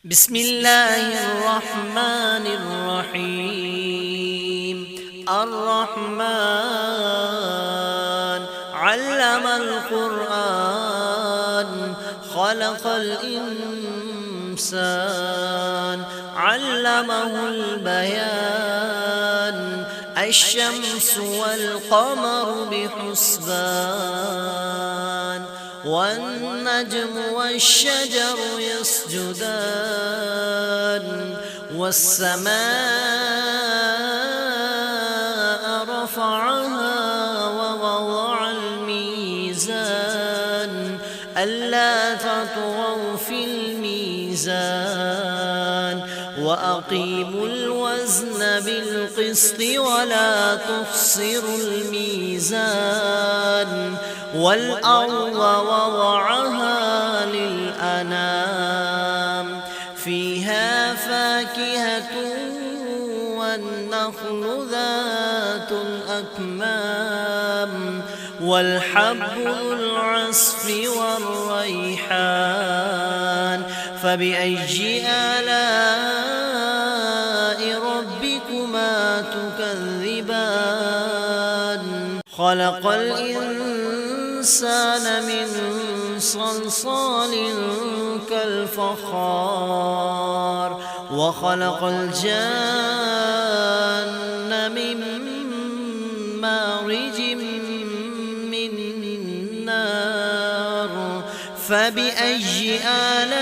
بسم الله الرحمن الرحيم. الرحمن علم القرآن خلق الإنسان علمه البيان الشمس والقمر بحسبان والنجم والشجر يسجدان والسماء رفعها ووضع الميزان ألا تطغوا في الميزان وأقيموا الوزن بالقسط ولا تخسروا الميزان والأرض وضعها للأنام فيها فاكهة والنخل ذات الأكمام والحب ذو العصف والريحان فبأي آلاء ربكما تكذبان خلق الإنسان من صلصال كالفخار وخلق الجان من مارج من نار فبأي آلاء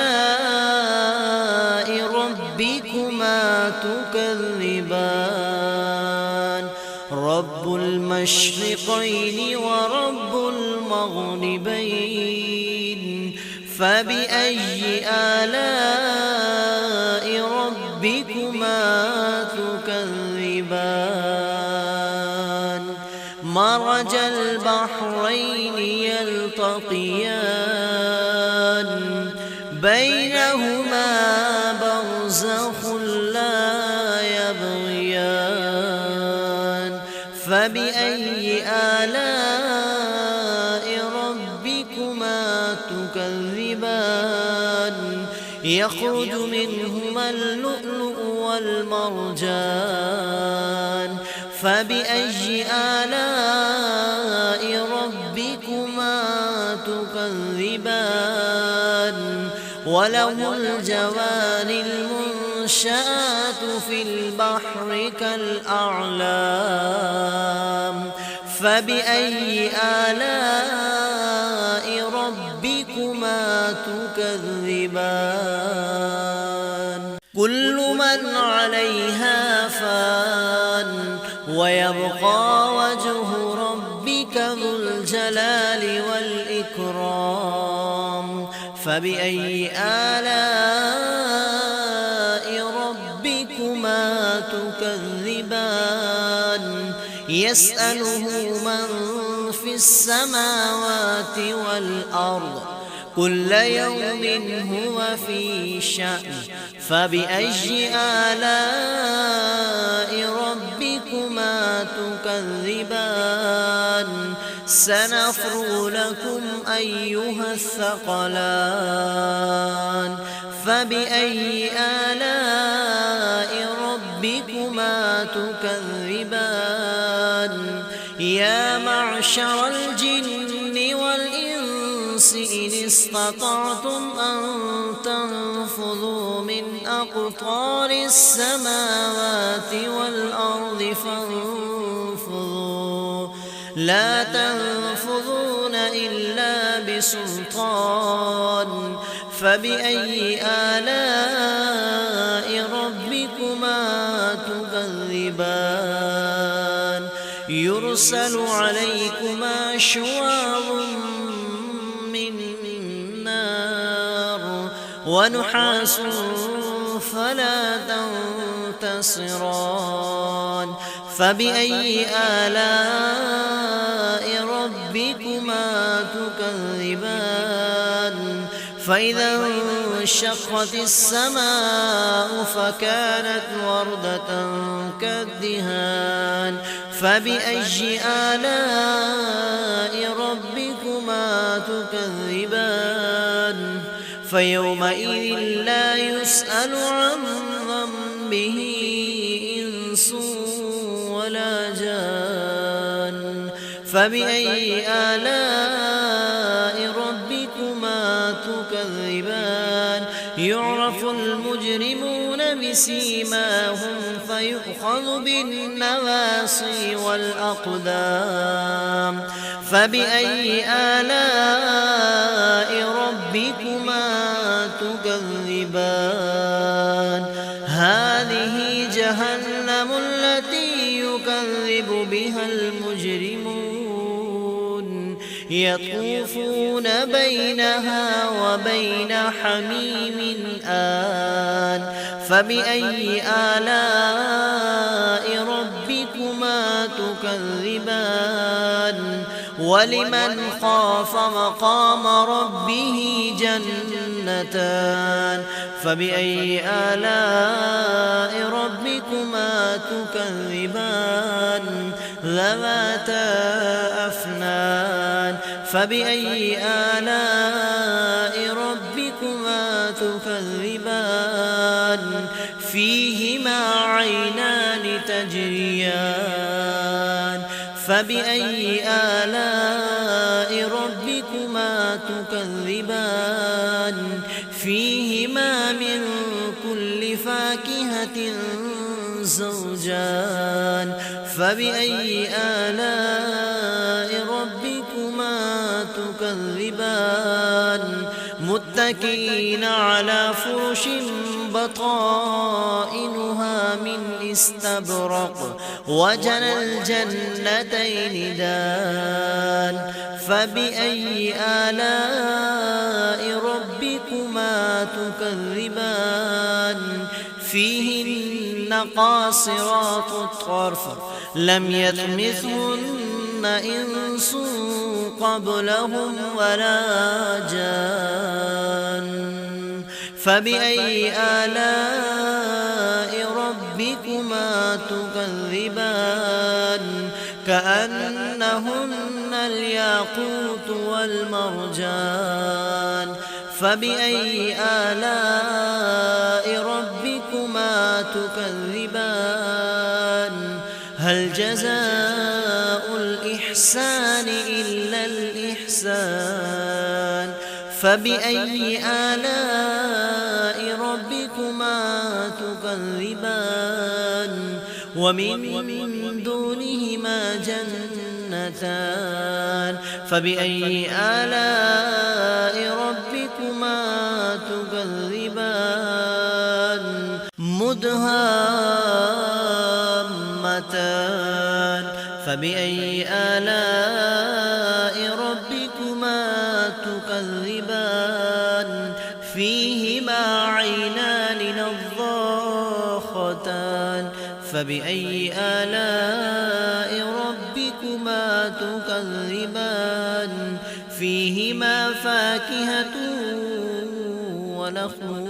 ربكما تكذبان رب المشرقين ورب المغربين فبأي آلاء ربكما تكذبان مرج البحرين يلتقيان بينهما برزخ لا يبغيان فبأي آلاء ربكما تكذبان يخرج منهما اللؤلؤ والمرجان فبأي آلاء ربكما تكذبان وله الجوار المنشآت في البحر كالأعلام فبأي آلاء ربكما تكذبان كل من عليها فان ويبقى وجه ربك ذو الجلال والإكرام فبأي آلاء ربكما تكذبان يسأله من في السماوات والأرض كل يوم هو في شأن فبأي آلاء ربكما تكذبان سنفرغ لكم أيها الثقلان فبأي آلاء ربكما تكذبان يا معشر الجن والإنس إن استطعتم أن تنفذوا من أقطار السماوات والأرض فانفذوا لا تنفذون إلا بسلطان فبأي آلاء ربكما تكذبان يرسل عليكما شواظ من نار ونحاس فلا تنتصران فبأي آلاء ربكما تكذبان فإذا انشقت السماء فكانت وردة كالدهان فبأي آلاء ربكما تكذبان فيومئذ لا يسأل عن ذنبه إنس ولا جان فبأي آلاء ربكما تكذبان يعرف المجرمون بسيماهم فيؤخذ بالنواصي والأقدام فبأي آلاء ربكما تكذبان هذه جهنم التي يكذب بها المجرمون يطوفون بينها وبين حميم آن فبأي آلاء ربكما تكذبان ولمن خاف مقام ربه جنتان فبأي آلاء ربكما تكذبان ذواتا أفنان فبأي آلاء ربكما تكذبان فيهما عينان تجريان فبأي آلاء ربكما تكذبان فيهما من كل فاكهة زوجان فبأي آلاء ربكما تكذبان متكئين على فرش بطائنها من استبرق وجنى الجنتين دان فبأي آلاء ربكما تكذبان فيهن قاصرات الطرف لم يطمثهن إنس قبلهم ولا جان فبأي آلاء ربكما تكذبان كأنهن الياقوت والمرجان فبأي آلاء ربكما تكذبان هل جزاء الإحسان إلا الإحسان فبأي آلاء ربكما تكذبان ومن دونهما جنتان فبأي آلاء ربكما تكذبان مدهامتان فبأي آلاء ربكما تكذبان فيهما عينان نضاختان فبأي آلاء ربكما تكذبان فيهما فاكهة ونخل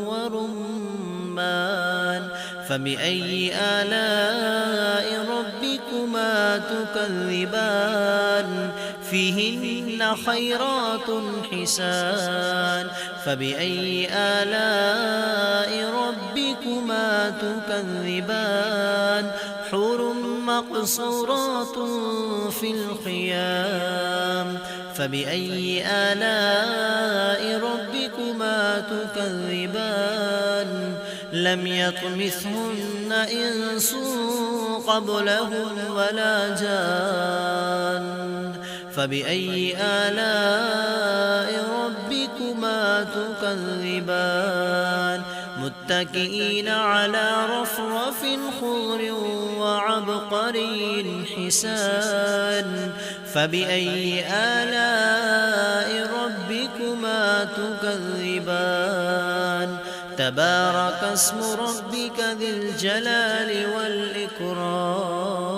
ورمان فبأي آلاء ربكما تكذبان فيهن خيرات حسان فبأي آلاء ربكما تكذبان حور مقصورات في الخيام فبأي آلاء ربكما تكذبان لم يطمثهن إنس قبلهم ولا جان فبأي آلاء ربكما تكذبان متكئين على رفرف خضر وعبقري حسان فبأي آلاء ربكما تكذبان تبارك اسم ربك ذي الجلال والإكرام